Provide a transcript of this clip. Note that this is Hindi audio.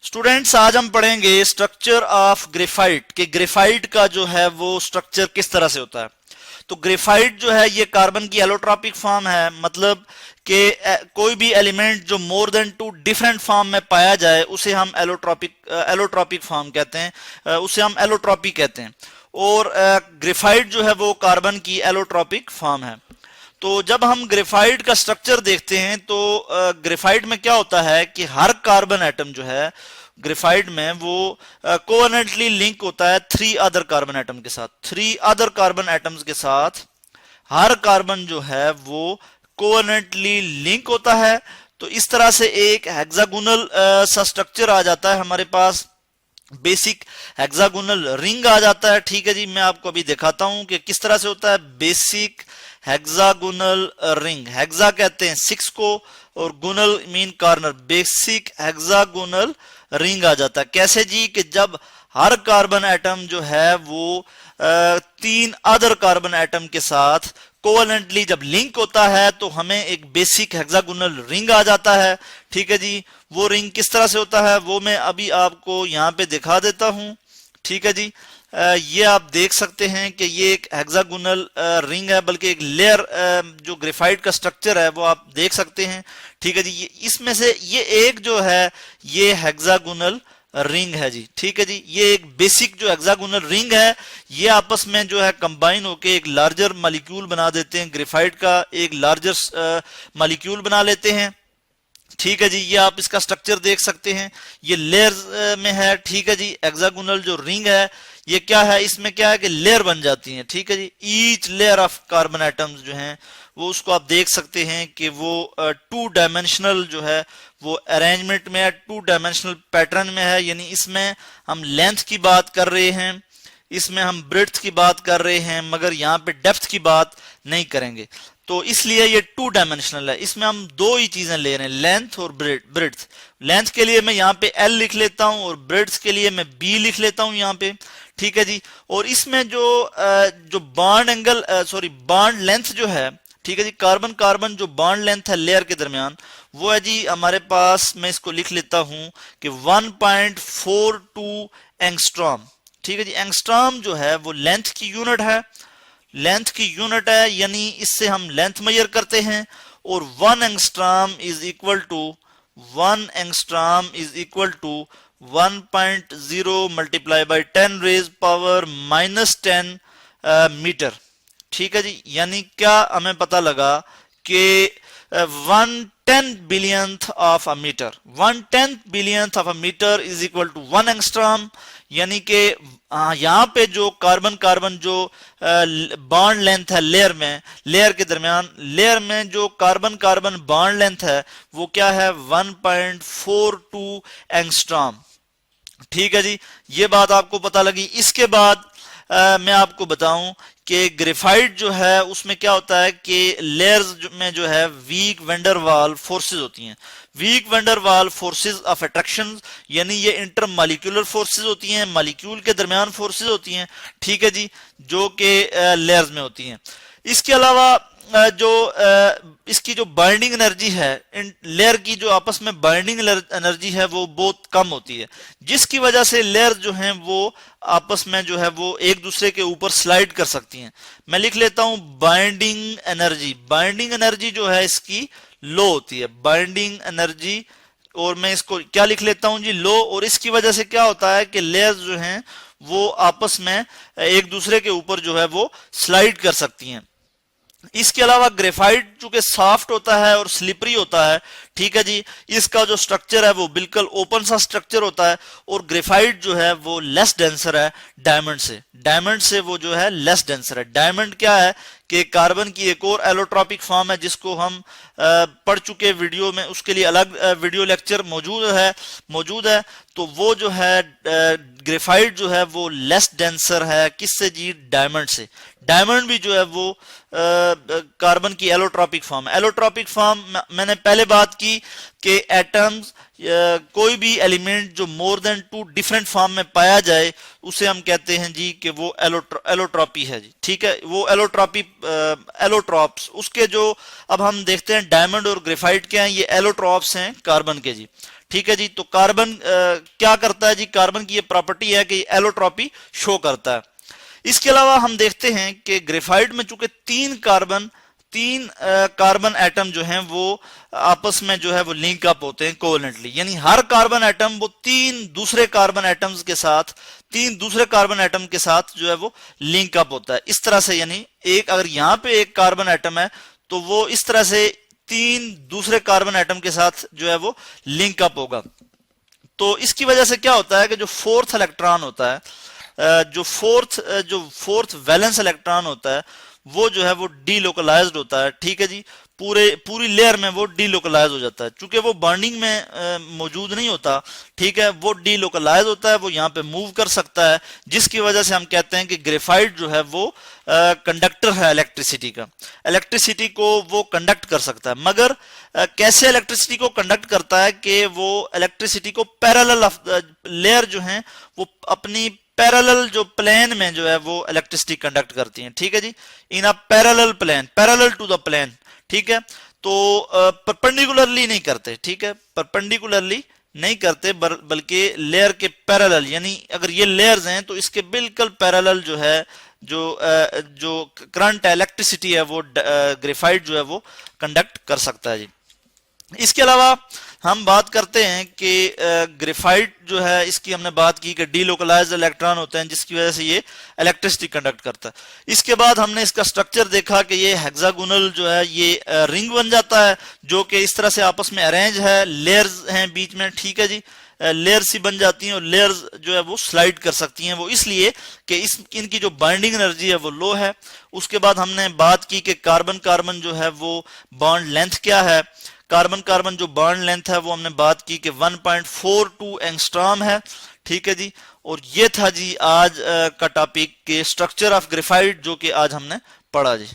स्टूडेंट्स, आज हम पढ़ेंगे स्ट्रक्चर ऑफ ग्रेफाइट कि ग्रेफाइट का जो है वो स्ट्रक्चर किस तरह से होता है। तो ग्रेफाइट जो है ये कार्बन की एलोट्रॉपिक फॉर्म है, मतलब कि कोई भी एलिमेंट जो मोर देन 2 डिफरेंट फॉर्म में पाया जाए उसे हम एलोट्रॉपिक फॉर्म कहते हैं, उसे हम एलोट्रॉपी कहते हैं। और ग्रेफाइट जो है वो कार्बन की एलोट्रॉपिक फॉर्म है। तो जब हम ग्रेफाइट का स्ट्रक्चर देखते हैं तो ग्रेफाइट में क्या होता है कि हर कार्बन एटम जो है ग्रेफाइट में वो कोवेलेंटली लिंक होता है 3 अदर कार्बन एटम के साथ। 3 अदर कार्बन एटम्स के साथ हर कार्बन जो है वो कोवेलेंटली लिंक होता है। तो इस तरह से एक हेक्सागोनल सा स्ट्रक्चर आ जाता है हमारे पास, बेसिक हेक्सागोनल रिंग आ जाता है। ठीक है जी, मैं आपको अभी दिखाता हूं कि किस तरह से होता है बेसिक हेक्सागोनल रिंग। हेक्सा कहते हैं 6 को और गुनल मीन कॉर्नर, बेसिक हेक्सागोनल रिंग आ जाता है। कैसे जी कि जब हर कार्बन एटम जो है वो 3 अदर कार्बन एटम के साथ कोवेलेंटली जब लिंक होता है तो हमें एक बेसिक हेक्सागोनल रिंग आ जाता है। ठीक है जी, वो रिंग किस तरह से होता है वो मैं अभी आपको यहाँ पे दिखा देता हूं। ठीक है जी, ये आप देख सकते हैं कि ये एक हेक्सागोनल रिंग है, बल्कि एक लेयर जो ग्रेफाइट का स्ट्रक्चर है वो आप देख सकते हैं। ठीक है जी, इसमें से ये एक जो है ये हेक्सागोनल रिंग है जी। ठीक है जी, ये एक बेसिक जो हेक्सागोनल रिंग है ये आपस में जो है कंबाइन होके एक लार्जर मॉलिक्यूल बना देते हैं। ग्रेफाइट का एक लार्जर मॉलिक्यूल बना लेते हैं। ठीक है जी, ये आप इसका स्ट्रक्चर देख सकते हैं, ये लेयर्स में है। ठीक है जी, हेक्सागोनल जो रिंग है ये क्या है, इसमें क्या है कि लेयर बन जाती हैं। ठीक है जी, each layer of carbon atoms जो हैं वो उसको आप देख सकते हैं कि वो 2 डायमेंशनल जो है वो अरेंजमेंट में है, 2 डायमेंशनल पैटर्न में है। यानी इसमें हम लेंथ की बात कर रहे हैं, इसमें हम ब्रेड्थ की बात कर रहे हैं, मगर यहाँ पे डेप्थ की बात नहीं करेंगे। तो इसलिए ये 2 डायमेंशनल है। इसमें हम 2 ही चीजें ले रहे हैं, लेंथ और ब्रेड्थ। लेंथ के लिए मैं यहाँ पे L लिख लेता हूं और ब्रेड्थ के लिए मैं B लिख लेता हूं यहाँ पे। ठीक है जी, और इसमें जो बॉन्ड लेंथ जो है, ठीक है जी, कार्बन कार्बन जो बॉन्ड लेंथ है लेयर के दरमियान वो है जी हमारे पास, मैं इसको लिख लेता हूं कि 1.42 एंगस्ट्रॉम। ठीक है जी, एंगस्ट्रॉम जो है वो लेंथ की यूनिट है, लेंथ की यूनिट है, यानी इससे हम लेंथ मेजर करते हैं। और 1 angstrom is equal to 1.0 multiply by 10 raise power -10 metre. ठीक है जी, यानी क्या हमें पता लगा कि 1/10 billionth of a metre, 1/10 billionth of a metre is equal to 1 angstrom. यानी कि यहाँ पे जो कार्बन कार्बन जो बॉन्ड लेंथ है लेयर के दरमियान, लेयर में जो कार्बन कार्बन बॉन्ड लेंथ है वो क्या है 1.42 एंगस्ट्रॉम। ठीक है जी, ये बात आपको पता लगी। इसके बाद मैं आपको बताऊं कि ग्रेफाइट जो है उसमें क्या होता है कि लेयर्स में जो है वीक वेंडरवाल फोर्सेस होती हैं। Week van der Waals forces of attraction, यानी ये इंटर मॉलिक्यूलर फोर्सेस होती हैं, मॉलिक्यूल के दरमियान फोर्सेस होती हैं। ठीक है जी, जो कि लेयर्स में होती हैं। इसके अलावा इसकी जो बाइंडिंग एनर्जी है, इन लेयर की जो आपस में बाइंडिंग एनर्जी है वो बहुत कम होती है, जिसकी वजह से लेयर जो हैं वो आपस में जो है वो एक दूसरे के ऊपर स्लाइड कर सकती हैं। मैं लिख लेता हूं बाइंडिंग एनर्जी। बाइंडिंग एनर्जी जो है इसकी लो होती है, बाइंडिंग एनर्जी, और मैं इसको क्या लिख लेता हूं जी, लो। और इसकी वजह से क्या होता है कि लेयर्स जो हैं वो आपस में एक दूसरे के ऊपर जो है वो स्लाइड कर सकती हैं। इसके अलावा ग्रेफाइट चूंकि सॉफ्ट होता है और स्लिपरी होता है, ठीक है जी, इसका जो स्ट्रक्चर है वो बिल्कुल ओपन सा स्ट्रक्चर होता है। और ग्रेफाइट जो है वो लेस डेंसर है डायमंड से वो जो है लेस डेंसर है। डायमंड क्या है कि कार्बन की एक और एलोट्रॉपिक फॉर्म है जिसको हम पढ़ चुके वीडियो में, उसके लिए अलग वीडियो लेक्चर मौजूद है। तो वो जो है ग्रेफाइट जो है वो लेस डेंसर है, किससे जी, डायमंड से। डायमंड भी जो है वो कार्बन की एलोट्रॉपिक फॉर्म। एलोट्रॉपिक फॉर्म मैंने पहले बात की कि एटम्स कोई भी एलिमेंट जो मोर देन 2 डिफरेंट फॉर्म में पाया जाए उसे हम कहते हैं जी कि वो एलोट्रॉपी है जी, ठीक है। वो एलोट्रॉपी एलोट्रॉप्स उसके जो अब हम देखते हैं डायमंड और ग्रेफाइट क्या हैं, ये एलोट्रॉप्स हैं कार्बन के जी, ठीक है जी। तो कार्बन क्या करता है जी, कार्बन की ये प्रॉपर्टी है कि एलोट्रॉपी शो करता है। इसके अलावा हम देखते हैं कि ग्रेफाइट में चूंकि तीन कार्बन एटम जो हैं वो आपस में जो है वो लिंक अप होते हैं कोवेलेंटली, यानी हर कार्बन एटम वो तीन दूसरे कार्बन एटम के साथ जो है वो लिंक अप होता है इस तरह से, यानी एक अगर यहां पे एक कार्बन एटम है तो वो इस तरह से तीन दूसरे कार्बन एटम के साथ जो है वो लिंक अप होगा। तो इसकी वजह से क्या होता है कि जो फोर्थ इलेक्ट्रॉन होता है, जो फोर्थ वैलेंस इलेक्ट्रॉन होता है वो जो है वो डीलोकलाइज्ड होता है, ठीक है जी। पूरी लेयर में वो डीलोकलाइज हो जाता है, चूंकि वो बर्निंग में मौजूद नहीं होता, ठीक है। वो डीलोकलाइज होता है, वो यहाँ पे मूव कर सकता है, जिसकी वजह से हम कहते हैं कि ग्रेफाइट जो है वो कंडक्टर है इलेक्ट्रिसिटी का, इलेक्ट्रिसिटी को वो कंडक्ट कर सकता है। मगर कैसे इलेक्ट्रिसिटी को कंडक्ट करता है कि वो इलेक्ट्रिसिटी को पैरेलल लेयर जो है वो अपनी पैरेलल जो प्लेन में जो है वो इलेक्ट्रिसिटी कंडक्ट करती है, ठीक है जी। In a parallel plane, parallel to the plane, ठीक है। तो परपेंडिकुलरली नहीं करते, ठीक है, परपेंडिकुलरली नहीं करते बल्कि लेयर के पैरेलल, यानी अगर ये लेयर्स हैं तो इसके बिल्कुल पैरेलल जो है जो करंट इलेक्ट्रिसिटी है वो ग्रेफाइट जो है वो कंडक्ट कर सकता है जी। इसके अलावा हम बात करते हैं कि ग्रेफाइट जो है इसकी हमने बात की कि डीलोकलाइज्ड इलेक्ट्रॉन होते हैं जिसकी वजह से ये इलेक्ट्रिसिटी कंडक्ट करता है। इसके बाद हमने इसका स्ट्रक्चर देखा कि ये हेक्सागोनल जो है ये रिंग बन जाता है जो कि इस तरह से आपस में अरेंज है, लेयर्स हैं बीच में, ठीक है जी। लेयर्स ही बन जाती हैं और लेयर्स जो है वो स्लाइड कर सकती हैं, वो इसलिए कि इनकी जो बाइंडिंग एनर्जी है वो लो है। उसके बाद हमने बात की कि कार्बन कार्बन जो है वो बॉन्ड लेंथ क्या है, कार्बन कार्बन जो बॉन्ड लेंथ है वो हमने बात की कि 1.42 एंगस्ट्रॉम है, ठीक है जी। और ये था जी आज का टॉपिक के स्ट्रक्चर ऑफ ग्रेफाइट जो कि आज हमने पढ़ा जी।